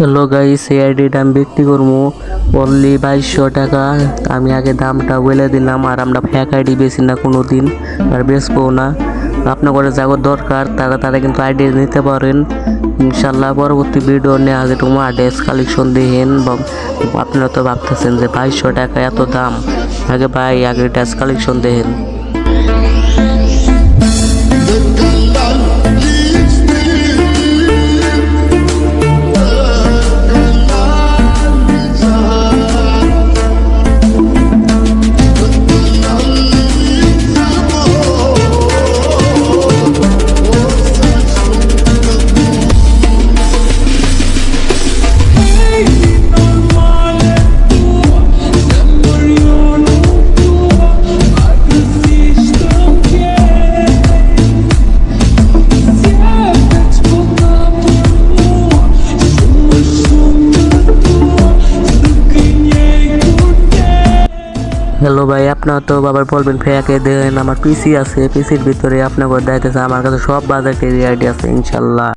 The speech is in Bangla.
হ্যালো গাইস, এই আইডিটা আমি বিক্রি করবো অনলি 2200 টাকা। আমি আগে দামটা বলে দিলাম। আর আমরা ফেক আইডি বেশি না কোনো দিন, আর বেচবো না। আপনার করে যাগো দরকার তারা কিন্তু আইডি নিতে পারেন ইনশাল্লাহ। পরবর্তী ভিডিও নিয়ে আগে তোমার ড্রেস কালেকশন দেখেন। আপনারা তো ভাবতেছেন যে 2200 টাকা এত দাম, আগে ভাই আগে ড্রেস কালেকশন দেখেন। হ্যালো ভাই, আপনার তো বাবার বলবেন ফেয়াকে দেন। আমার পিসি আছে, পিসির ভিতরে আপনার দেখাইতেছে আমার কাছে সব বাজার আইডি আছে ইনশাল্লাহ।